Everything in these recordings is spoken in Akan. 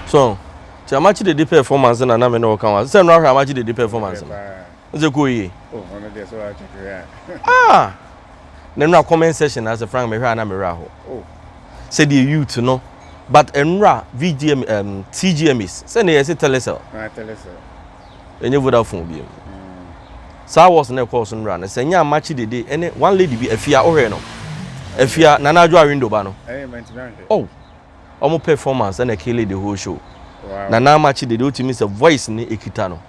So Amakye Dede performance na na me no kan wa say no ahwa Amakye Dede performance nze ko yi ono dey so achekere na no comment section as a frank me hwa na me hwa ho say the youth no but enra VGM TGMA say na yes telecell enye Vodafone bi sa was na course no run say nya Amakye Dede ene one lady bi afia ohwe no afia na na adwa window ba no omo performance na kill the whole show. Wow. Na Amakye Dede ultimate say voice ni ekita no.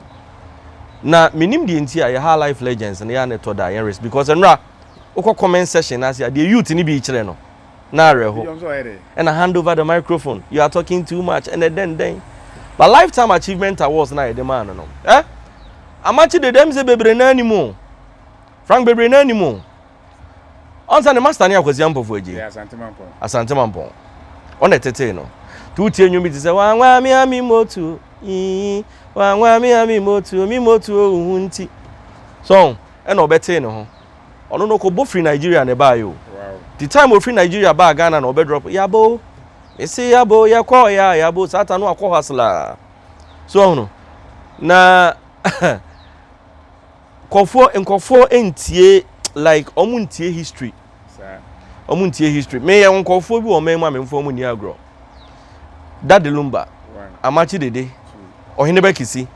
Na minim die nti a ha life legends na ya na to da yen because enra ukọ comment section as the youth ni bi kire no. Na reho. And I hand over the microphone. You are talking too much and then. But lifetime achievement awards na the man no. Amakye Dede dem say bebre na animu. Frank bebre na animu. Onsa ne master ni akwasi ampofo eji. Asante Mampon. On etete no. Tutie nyumi ti se wanwa mi ami motu wanwa mi ami motu ohun nti so e na obete no ho ono no ko bo free Nigeria ne ba yo. Wow. The time of free Nigeria ba Ghana na obe drop yabo esi yabo yakọ ya yabo satan no akọ hasla so no na nkofo entie like omuntie history sir omuntie history me ye nkofo bi o me ma me mfo mu ni agro Dade Lumba, Amakye Dede, Ohene Bekisi,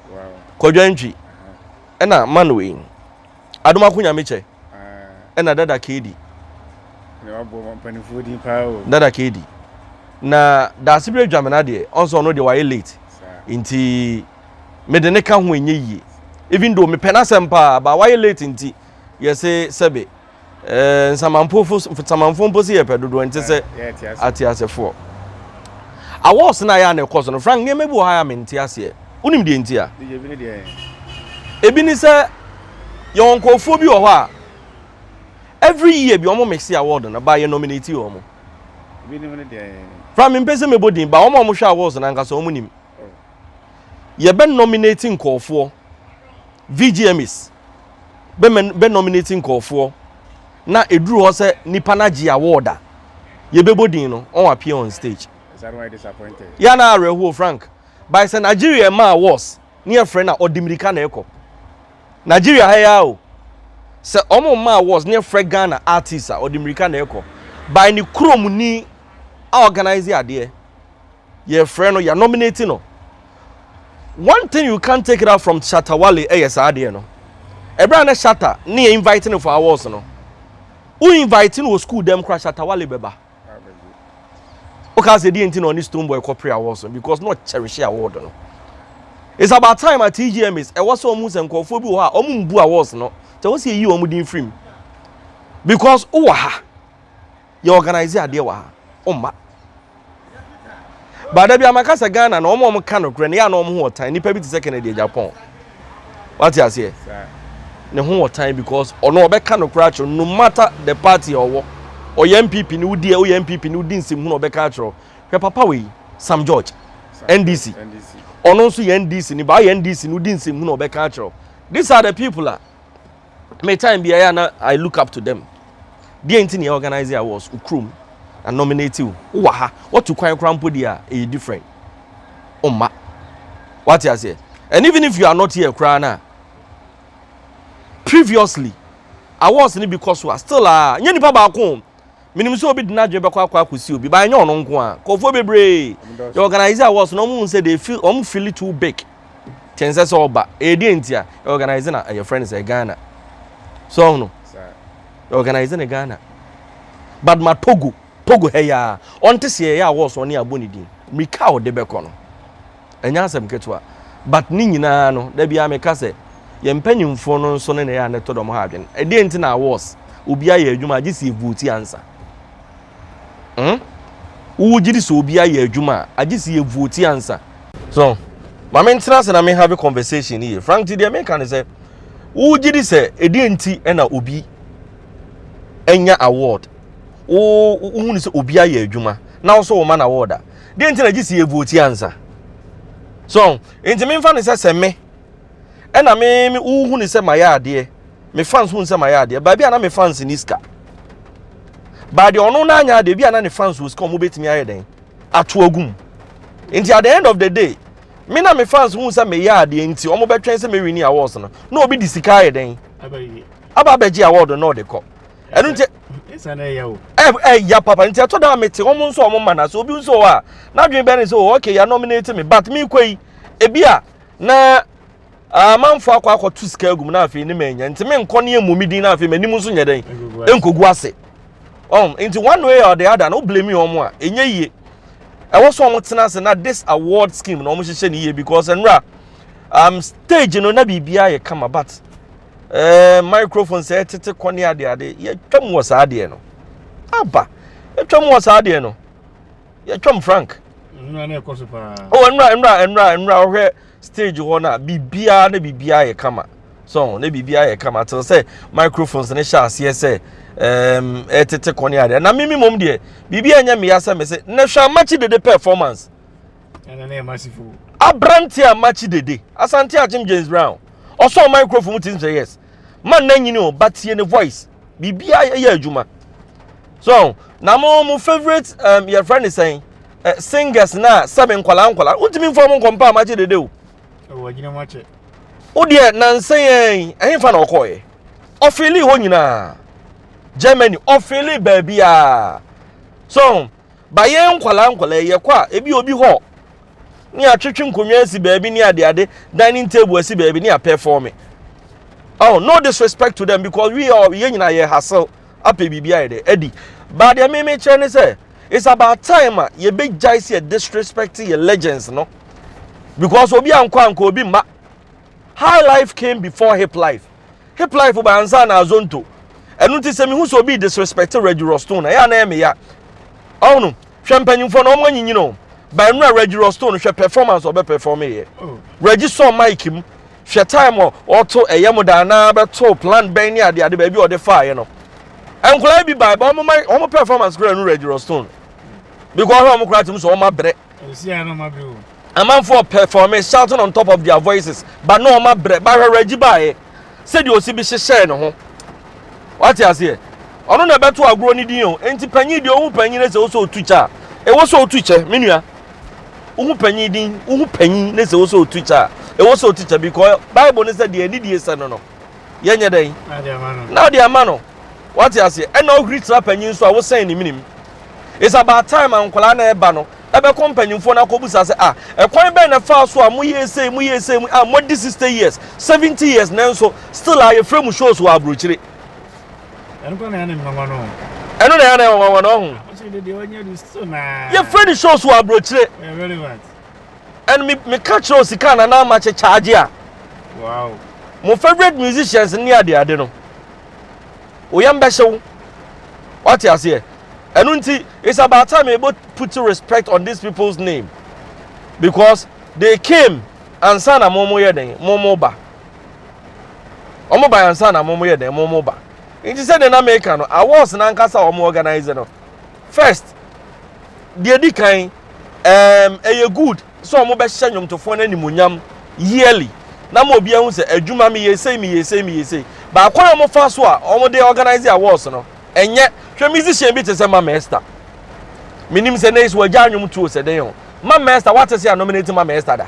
Kodwa Ntwi, ena Manwe, Adoma Kunyameche, ena Dada Kedi. Dada Kedi. Na da sibre dwamena de, onso no de wa late. Inti me de ne ka ho enye yie. Even though me penasem pa ba wa late inti, ye say sebe nsamanfo mposi ye pedodo nti se ati asefo. Awards na ya na course no Frank ne mebu ha menti ase unim de nti a ebi ni se yon kofo bi o ho a every year bi omo mix award na ba ye nominate omo ebi ni me de Frank me pese me bodin ba omo hwe awards na nka so omo nim ye be nominating kofo VGMs be nominating kofo na eduru ho se nipa na gi award a ye be bodin no on appear on stage. Is that why disappointed? Yeah, na reho Frank. By say Nigeria ma was near friend na Odimirika na eko. Nigeria heya o. Say omo ma was near friend Ghana artist Odimirika na eko. By ni krom ni organize ade. Your friend no you nominating no. One thing you can't take it out from Shatawale yes ade no. Ebra na Shatta ni inviting for awards no. Who inviting was school them crash Shatawale beba. Because they didn't know this Stone Boy corporate awards because not cherish award no. It's about time at TGMA. I was almost and call for bu awards no. So what's you omudin free? Because you organize idea wa but there be amakasa Ghana na omo kan okre na ya na omo ho time ni pa bi ti second dey Japan. What you say? Ne ho time because ono obeka no crash no matter the party or MPP ni wudi o MPP ni wudi nsem hu no beka atro hwe papa we Sam George NDC ono nso ye NDC ni ba ye NDC ni wudi nsem hu no beka atro. These are the people me time be na I look up to them. The entity organizer was ukrum and nominate you ha what to kwan krampo dia e different what you say. And even if you are not here cry na previously I was ni because we are still nya nipa ba ko minimum so obi dina dwe bekwa akwasi obi ba nya ono nko a kofo bebre the organizer was no mun say they feel too big chances oba e dey ntia organizer na your friends e Ghana so no the organizer na Ghana but ma Togo heya onte se ya was oni aboni din mika o de beko no enya asem ketua but ni nyina no da bia meka se ye mpanyimfo no nso ne ya ne todom ha adwen e dey nti na was obi aye adwuma agisi vote answer wo gidi so obi aye adwuma agisi vote answer so ma me ntina se na me have a conversation here Frank Dede me kan say wo gidi se e dey nti e na obi enya award hunu se obi aye adwuma na so wo ma na award dey nti na agisi vote answer so enti me mfa ne se me e na me hunu se maya ade me fans hunu se maya ade ba bia na me fans ni ska ba de ono na anya de bia na ne fans wo ska mo betimi aye den ato agum Inti at the end of the day, me na me fans who say me ya de nti omo be twen say me win awards no. No obi di sika ye den. Aba beji award no de ko. Enu nti esa na ya o. Ya papa nti ato da mete omo nso omo mana so obi nso wa. Na dwen be ne so okay ya nominate me but me kwai ebia na manfo akwa tu sika agum na afi ni manya nti me nkɔ ne emumidi na afi manim nso nyɛ den enkogu ase nti one way or the other no blame you omo a enye yie ɛwɔ so omo tena ase na this award scheme no omo hyehyɛ ne yie because enra stage no na bibia yɛ kama but microphone say tete kɔne ade ye twam wɔ saa ade no aba ye twam wɔ saa ade no ye twam frank nra na ɛkɔ so pa nra ohwɛ stage ho bibia na bibia ye kama so na bibia ye kama till say microphones ne sha ase say etete kone ade na mimi mom de bibia nya me yasa me say na hwa Amakye Dede performance na massive abranti Amakye Dede asante Jim James Brown also microphone tin say yes man na nyini o batie ne voice bibia ye adwuma so na mo favorite your friend is saying singers na seven kwala untimi inform kompa Amakye Dede o wagina mache odi na nsen ehfa na okoye ofili ho nyina Germany ofili baabia so baye nkwala ye kwa ebi obi ho ni atwetwe nkonwa asi baabi ni ade dining table asi baabi ni perform oh no disrespect to them because we are ye nyina ye hustle ape bibia ye edi but the me chene say it's about time ye big jai see disrespect your legends no because obi anko obi ma high life came before hip life by ansa na azonto enu ti se mi hu so obi disrespect Reggie Stone ya na eme ya onu hwempanyimfo na omo anyinyi no ba enu Reggie Stone hwe performance obe perform ye Reggie so mic im hwe time o eyem da na be to plan ben ni ade ba bi o de fa ye no enkola bi ba omo performance kra enu Reggie Stone because omo kra tim so omo bre a man for performance shouting on top of their voices but no ma bre ba Reggie bae said you see be share no ho what you say ono na beto agro ni din o enti panyi di o hu panyi na se o so tucha e wo so tucha menua o hu panyi din o hu panyi na se o so tucha e wo so tucha because bible ne say de ani die se no yenye den na de amano what you say e na o greet ra panyi so a wo sen ni minim it's about time ankola na eba no ebe companyimfo na kobusa say ekwan be na fa so a mo yese mo di 60 years 70 years na so still are frame shows wa abrochire eno na yana mwanwa no eno na yana mwanwa no ho ye friend shows wa abrochire relevant and me catch those sika na na ma charge a wow mo favorite musicians ni ade no oyamba hyew what you say Enunti, it's about time we both put respect on these people's name. Because they came and sana momo yeden, momo ba. Omo ba and sana momo yeden, momo ba. It is said in America, no, I was na nkasa omo organizer no. First, the Djka a good so omo be hye to phone animunyam yearly. Na mo bia hu se adwuma me yese. Ba kwa omo fa so a omo dey organize awards no. Enye hwe musician bi te se Mama Esther minim se neis wa janwum tuo se den o Mama Esther what say a nominate Mama Esther da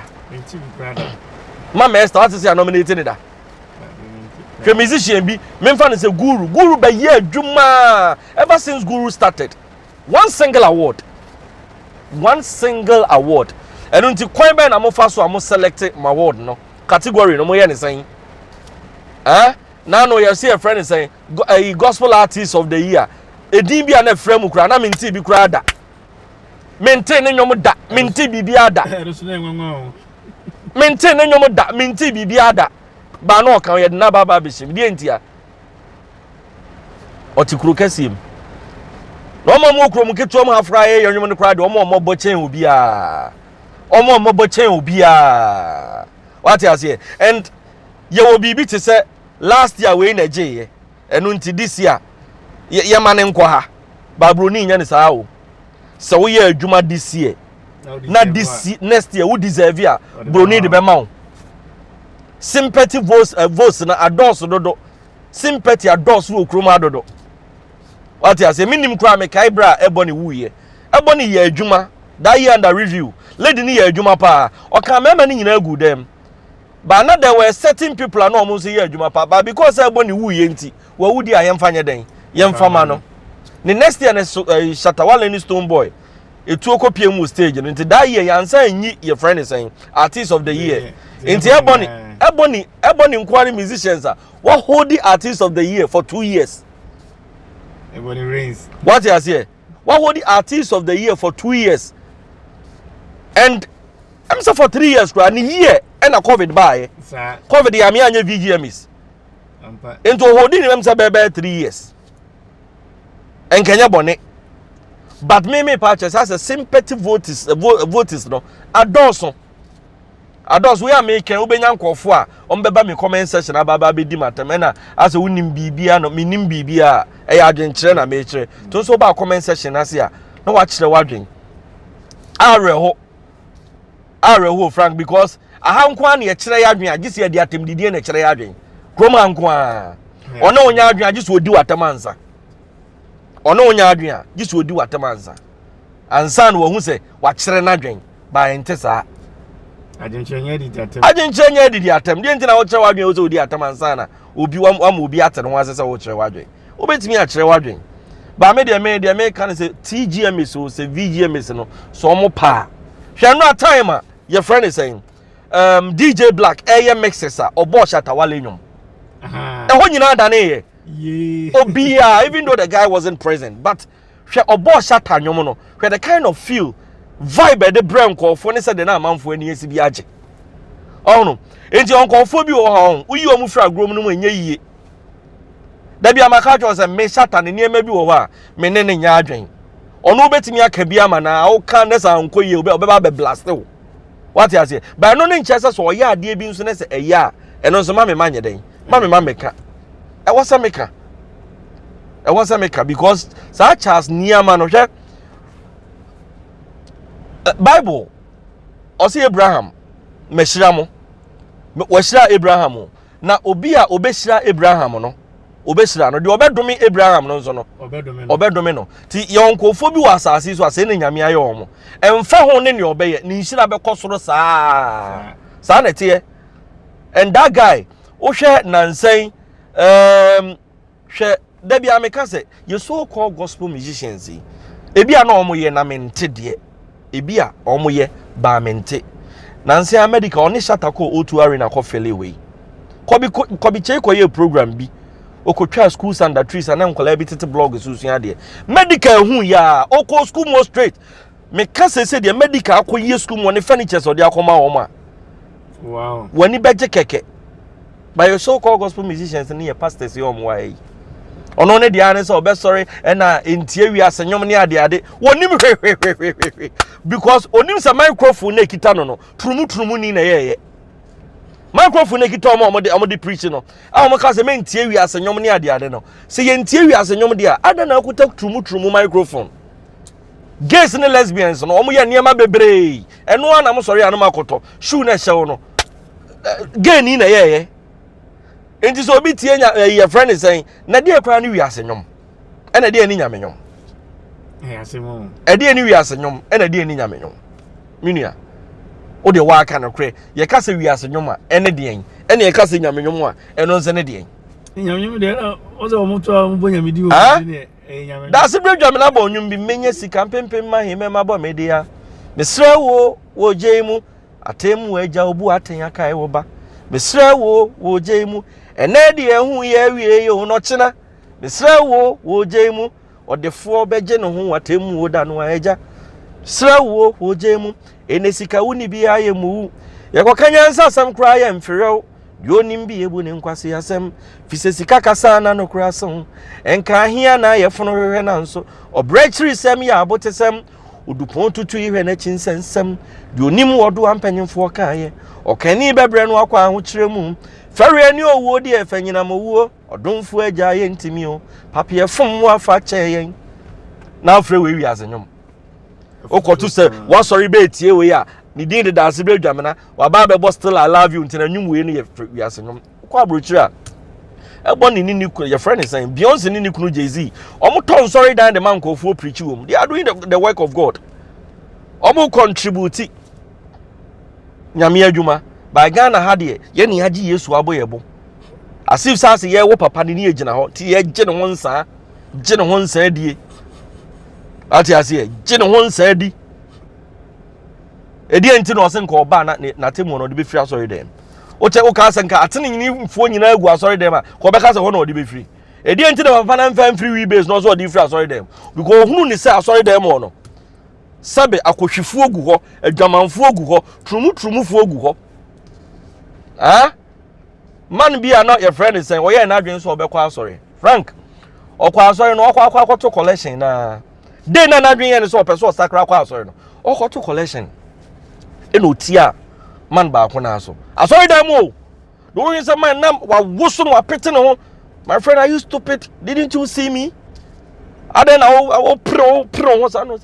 Mama Esther what say a nominate ni da hwe musician bi memfa ne se guru ba ye adwuma ever since guru started one single award enu nti kwan be na mo fa so a mo select my award no category no mo ye ne sen now you see a friend is saying a gospel artist of the year. Edin bi na frame mu kura na menti bi kura da. Menti ne nyom da, menti bibi ada. Menti ne nyom da, menti bibi ada. Ba no kan ye na baba bishim di entia. Otikuru kasim. No mo kuro mu ketu mo afra ye nyom ne kura de mo bochen obi a. Mo bochen obi a. What you say? And ye will be to say last year we na je enu nti this year ye mane nkɔ ha babro ni nya ne saa o se wo ye adwuma this year na this next year wo deserve ya bro ni de be ma wo sympathy votes na adults dodo sympathy adults wo kroma dodo what you say minim kra me kai bra eboni wuye eboni ye adwuma that year under review lady ni ye adwuma pa o kan mema ni nyina gu dem but now there were certain people are no almost ye adwuma pa but because everybody wu ye nti wa wudi ayemfa nye den yemfa ma no the next year Shatawale ni Stone Boy etu okopie mu stage no nti that year yansa nyi your friend is saying artist of the year nti ebony inquiry musicians are what hold the artist of the year for 2 years Ebony Reigns what you say what hold the artist of the year for 2 years and I'm so for 3 years and year and a COVID by COVID the anya VGMs into holding them say 3 years and Kenya bonnet but me patches has a sympathy voters no adults we are making ubenya nkofo a ombeba me comment section ababa be di matemena as wonim bibia no minim bibia e ya adwenkyere na me kyere to so ba comment section ase a na wa kyere wadwen areho frank because aha nkwa na kyere ya adwen agisi ya di atem didie na kyere ya adwen kroma nkwa ona onya adwen agisi odi watamanza ono onya adwen a gisi odi watamanza ansa na wo hu se wa kyere na adwen ba entesa Ajenchenye didi atem de ntina wo kyere wadwen wo se odi atamansa na obi wa obi ate no wase se wo kyere wadwen obetimi a kyere wadwen ba me de kan se TGMA so se VGMA no so mo pa hwe no time a your friend is saying DJ Black mixes a obo Shatawale nyom ho nyina dane ye obia even though the guy wasn't present but hwe obo Shata nyom no hwe the kind of feel vibe the brain call for ne said na amanfo ani esi bi age oh no enti onkofo bi wo ha uyi omu fra grom no enye yie da bi amaka jo se me Shata ne niema bi wo ha me ne nya adwen ono betimi aka bi ama na wo kan ne sa nko yie obeba be blast wo what you say ba no ne nche se so ye ade bi nso ne se eya eno nso ma me manye den ma me ka e wasa meka because such as niama no hwe Bible osi Abraham meshira mo washira Abraham na obi a obeshira Abraham no obeshira no de obedome Abraham no nso no obedome no ti yonkofo bi wasase so ase ne nyame aye omo emfa ho ne obeye ne nhira be kosoro saa na tie and that guy o hwe nansen hwe da bia meka se you so called gospel musicians ebi a na omo ye na mente de ebi a omo ye ba mente nansen America oni Shatako O2 arena ko fele we kobi che ko ye program bi okotwa schools under trees and nkola bi tete blog susun ade medical hu ya oko school mo straight me ka se de medical akoye school mo ne furniture so de akoma wo ma wow wani beje keke by your so called gospel musicians and your pastors your way ono ne dia ne so be sorry na entie wi asenyom ne ade wonim hwe because onim sa microphone na kita no trumu ni na ye microphone na kita omo de preach no a omo ka se me entie wi asenyom ne ade no se ye entie wi asenyom de a ada na akuta trumu microphone gays ne lesbians no omo ye niema bebre eno ana mo sorry anu makoto shoe na hye no gay ni na ye enti so obi tie your friend is saying na de akwa ni wi asenyom na de ni nyamenyom asemo de ni wi asenyom na de ni nyamenyom minua o de wa aka no kre ye ka se wi asenyom a ene de en ene ye ka se nyamenyom a eno nse ne de en nyamenyom de o se o muto a mbo nyamedi o ne nyamenyom da se bredwa me na ba onwum bi menye sika pempem ma he me ma ba me de ya mesra wo jeimu atemu agya obu aten aka e wo ba mesra wo jeimu ene de ehu ye wie ye no chena mesra wo jeimu odefo beje no ho watemu wo da no agya sra wo jeimu ene sika woni bi aye mu ye kokanya nsa sam kra ye mferew yonim bi ebu ne nkwase asem fise sika kasa na no kra so enka ahia na ye fono hwehwe na nso obrechiri sem ya abotesem udupon tutu ihwe na chinsensem yonim wodo ampanyimfo kaaye okani bebre no akwa ahokyere mu fere ani owo di efanyina mowuo odomfo agya ye ntimi o papie fom wa fa cheyen na afre we wi asenyom okotu se wa sorry be tie we a ni din de dase be dwamena wa ba be bo still I love you ntina nwum we ne ye wi asenyom kwa abrochiri a ebo ni your friend is saying Beyonce ni kunu Jay-Z omo ton sorry dan the man ko fu preach wo they are doing the work of God omo contribute nyame adwuma ba Ghana ha de ye ne agi Yesu aboyebo asif sa se ye wo papa ne ne agina ho ti ye gye ne ho nsa die ati ase gye ne ho nsa di edi enti no se nka oba na temu no de be firi asori dem o che o ka se nka atene nyini mfuo nyina agu asori dem a ko be ka se ho na o de be firi edi enti na papa na mfa mfiri we base no so o de firi asori dem because hunu ni se asori dem no sabe akohwefu ogu ho adwamanfu ogu ho trumufu ogu ho man be not your friend is saying oh yeah na dwen so obekwa asori Frank okwa asori no okwa to collection na dey na dwen ye ne so opeso sakra kwa asori no okwa to collection eno tia man ba ko na so asori dem o do you say man na wa woso no apete no my friend are you stupid didn't you see me aden na wo pro ho sa no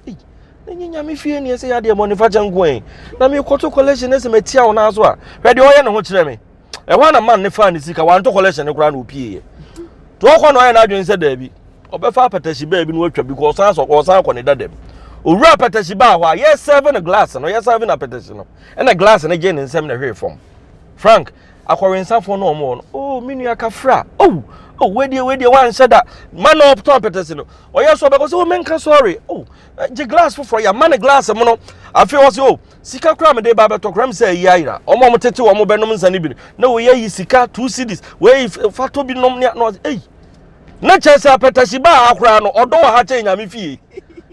nya me fie ne say ya de money fa jangwen na me ko to collection ese metia wo na so a ready oye ne ho kire me e wana man ne fa ne sika wan to collection ne kura na opie to ko no oye na adwen se da bi obefa patashi ba bi no atwa bi ko san ko ne dadam owura patashi ba ho a yes 7 glass no yes 7 na patashi no e na glass ne je ne nsem na hwe form Frank akwarensanfo no omo no oh minu akafra oh we dey wan say that man up top patashi no oye so be ko say oh menka sorry oh je glass for ya man glass mo no afi wo say oh sika kra me dey ba beto kra me say yaira omo tete omo benom nsane bi na we yi sika 2 cedis we fato bi nom no eh na chese apetashi ba akra no odo wa ha che nyame fie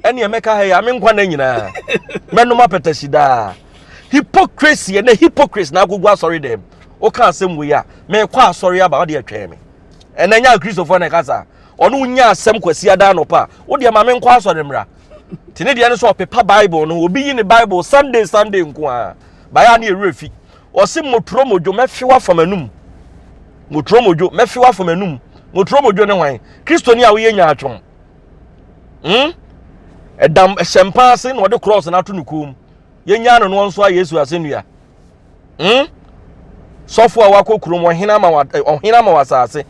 ene emeka ha ya me nkwa na nyina menom apetashi da hypocrisy na hypocrisy na agugwa sorry dem o ka asem we ya me kwa sorry aba o de atwa me ene nya Christopher na kasa ono nya asem kwasi ada no pa o de ma me nkwa sorry mra tine de ne so pepa bible no obi yi ne bible sunday nko a ba ya na erefi o se motro mojo mefiwa famanum motro mojo mefiwa famanum motro mojo ne wan kristoni a wo ye nya atwom edam ehempa ase na de cross na to nukum ye nya no nso a Yesu asenua sofo a wakokuro mo hina ma wasase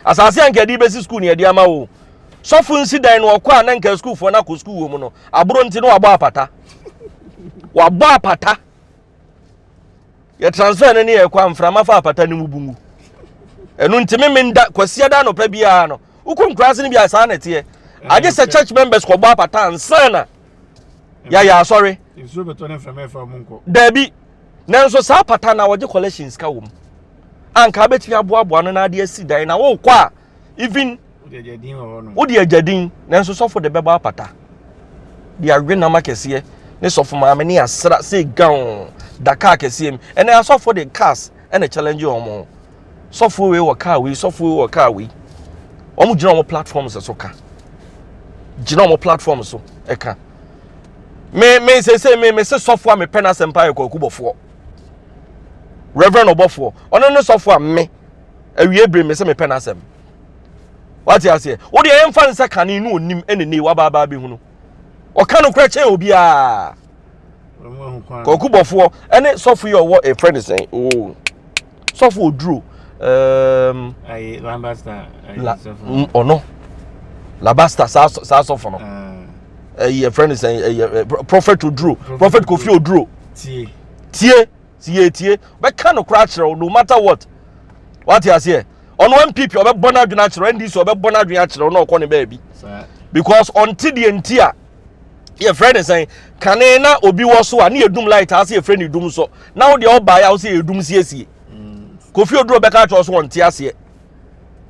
asase anka di besi school ne de ama wo sofo nsi dan no okwa na nka school fo na ko school wo mu no aburo nti no wabo apata ye transfer ne ye kwa mframa fa apata ne mubungu enu nti memenda kwasi ada no pa bia no ukun krase ne bia sa na tie aje se church members ko bo apata ansana ya sorry inso beto ne mframa fa munko dabi nanso sa apata na waje collections ka wo anka betimi aboabo no na ade asi dan na wo kwa even odi ajadin nanso sofo de beba apata dia gwe na makese ne sofo ma me ne asra say gown Djka kesiem ene asofo de cars ene challenge omo sofo we wo car we omo gina omo platforms so ka gina omo platforms so e ka me say sofo me pena sempa ko kubofo Reverend Obofo ono ne sofo me awie bre me say me pena sem what you say wo de emfa nsa kane no onim enene wa baba bi hunu o ka no kra che obi a ko kubofo ene sofo ye wo a friend saying oh sofo oduro ai lambasta sofo oh no labasta sa sofo no a friend saying prophet oduro prophet Kofi oduro tie be ka no kra kire no matter what you say on one people obe bona adwena kire ndi so obe bona adwena kire no okọ ne baabi because until the entia your friend is saying kanena obi wo so a na edum light as your friend edum so now the oba ya so edum siesie Kofi oduro be ka cho so onti ase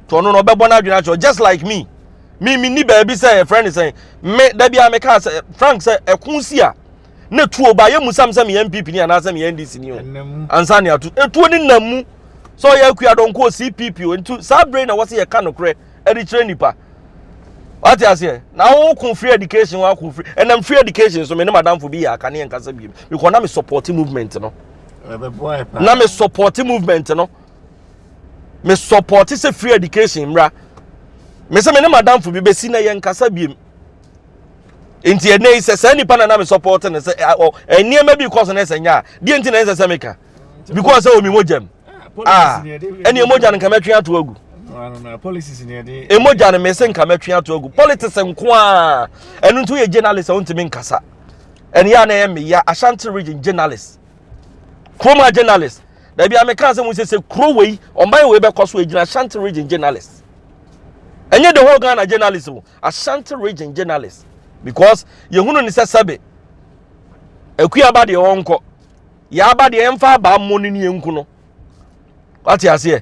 to no obe bona adwena kire just like me ni baabi say your friend is saying me da bia me ka say Frank say ekunsi a na tu oba ye musam say me MPP ni ana say me NDC ni o ansa ne atu etu ni namu so ya kuya don ko CPP ntu sa brain na wase ye ka no kre e di train nipa what you say na wo kun free education wa kun free and free education so me ne madam for bi ya ka ne nkasa bi because na me support movement no na me support movement no me support say free education mra me say me ne madam for bi be si na ye nkasa bi enti ene ise say nipa na me support ne say eni e ma bi cause na say nya die enti na say meka because say o mi mojam eni emoja nka metwe ato agu policies ne dey emoja ne mese nka metwe ato agu politics nko a enu ntu ye journalist o ntimi nkasa eni ya na ye me ya Ashanti region journalist Chroma journalist. There be Americans who say crow way or my way back cause we Ashanti region journalist. And yet the whole Ghana journalism, Ashanti region journalist. Because you wouldn't necessarily a queer body or uncle. Yaba the emfa ba money unkuno. What you say?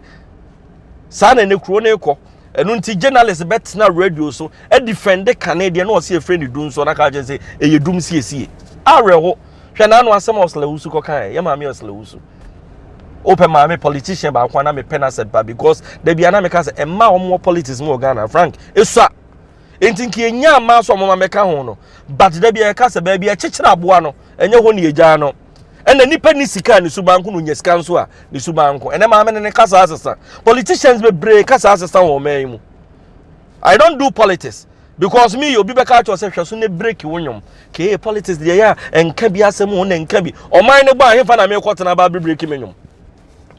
Son and the chronicle. And until journalists bet na radio so a defend the Canadian or see a friend doing so. I can say a you doom see. I reho. Shanan was some of Sleusu Cocaine, Yamami or Sleusu. Open my politician by one me penna said, but because they be an Americans and more politics more Ghana, Frank. It's so. In thinking ya mass from Mamma but there be a cassa baby a chichra buano, and your honey jano. And the nipa ni sika ni subanku no nyesika nso a ni subanku ene ma me ne kasa asesa politicians be break kasa asesa wo man mu. I don't do politics because me obi be ka cho se hweso ne break wonyom ke politics dey ya enka bi asem ho na enka bi o man ne gba hefa na me kwotena ba break menyom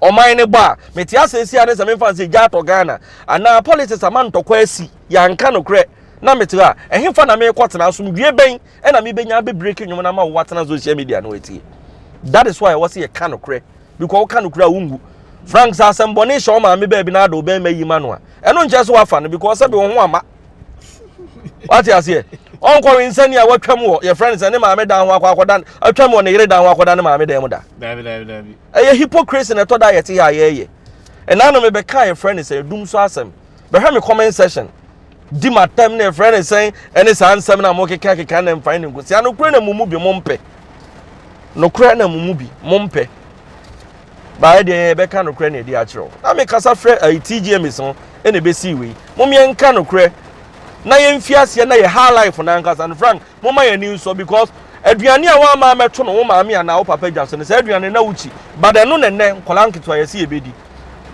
o man ne gba me ti asesi ane se me fa se ja to Ghana ana politics amantokwa asi ya nka no kre na me ti a hefa na me kwotena so wie ben e na me benya be break nyom na ma wo watena social media no eti. That is why I was here can cray because can cry ungu. Frank says some bonation on my baby now do be me manua. And not just what fun because everyone want what you say. Uncle Insania what come your friends and my down walk down. I come on the down walk down my demoda. A hypocrite and a toda yet here. And I know me be kind friend is a doom so awesome. But have me comment session. Dima temne friend is saying and it's answer na moke kaki can and find him. See I no pray na mumu be mompe. No cry na mumubi mompe ba de be ka no cry na di achiro na me kasa frɛ TGMA so e na be si we mom ye nka no cry na ye mfiase na ye high life na nkasa and Frank mom ma ye ni so because aduane a wa ma meto no wo ma me na wo papa Jackson say aduane na wuchi but no ne nkola nketo ye si ebedi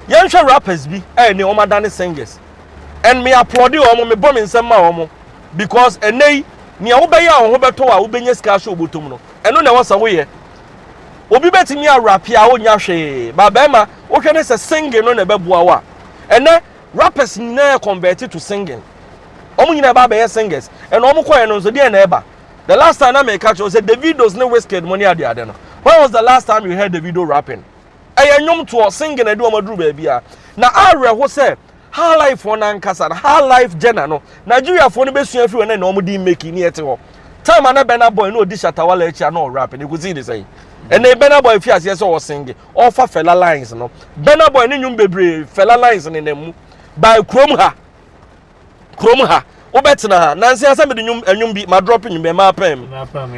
ye nhwe rappers bi ne o ma dane singers and me applaud you o me bom nsem ma o because enei ni a wo be ya wo beto a wo benye ska show botom no eno na wasa wo ye obi betimi a rap ya wo nya hwe ba ba ma wo hwe ne se singing no na be boa wa ene rappers na convert to singing omo nyina ba be singers eno omo koye no so de na eba the last time I make catch was Davido's no Wizkid money ade ade no when was the last time you heard Davido rapping nyom to singing edu omadru ba bia na are ho se high life for nankasa high life jena no Nigeria for no besua fi we na omo di make ni ete ho time na Burna Boy no Djka wala echi no rapping you could see this saying and the Burna Boy fi ase so sing offer fella lines no Burna Boy ni nyum bebre fella lines ni nemu by krom ha obetina ha nansi asa me de nyum bi ma drop nyum be ma pam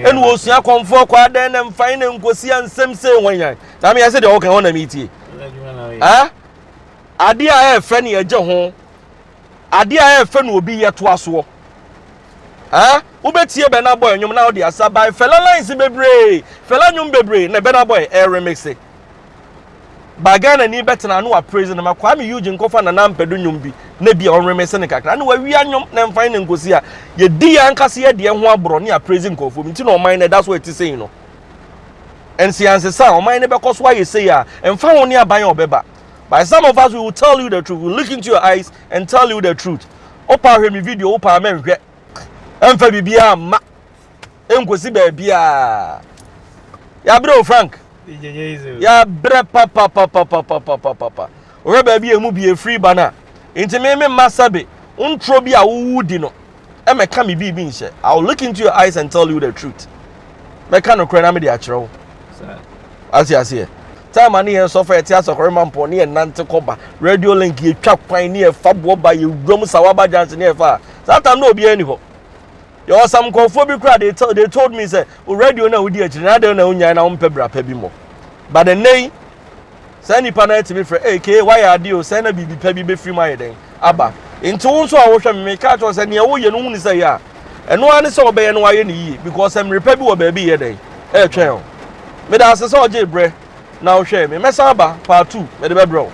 enu osua konfo kwa den na mfan na nkosi ansem se wanyan na me yase de wo kan ho na metie ah ade a e fe ne eje ho ade a e fe no obi ye to aso ah ubetie Burna Boy nyum na odi asa by fella lines bebre fella nyum bebre na Burna Boy e remix it bagana ni betina no appraise na makwa me Eugene kofa na nampedo nyum bi na bia on remix ne kakra na wawia nyum na mfan ne ngosi a ye di ya nkase ye de ho abro ne appraise nkofo mi ti no man na that's what it is saying no and sianse sa o man ne be koso aye say a mfa ho ne aban obeba by some of us we will tell you the truth, we will look into your eyes and tell you the truth. Opa hwe mi video opa men hwe emfa bibia ma enkosi ba bia ya bro Frank ya bre papa o ba bia mu bia free bana enti me masabe untro bi a wudi no e me ka me bi nche I will look into your eyes and tell you the truth me ka no kra na me de a kire wo asi time ani en software ti asokore mampo ne en nante koba radio link ye twa kwan ne e fa bo ba ye wdom sawaba jance ne e fa that time no obi ani ho yo some confo bi they told me say radio na udi akire na de na unya na umpe bra pa bi mo but the nay say nipa na ti be frɛ AK why ade o say na bibi pa bi be free my den aba into won so a wo hwɛ me ka to say ne wo ye no hu ni say ya eno ani say obeye no waye ni yi because em repa bi wo ba bi ye den twɛn o me da asese oje bre na wo hwɛ me mesa aba part 2 me de be bro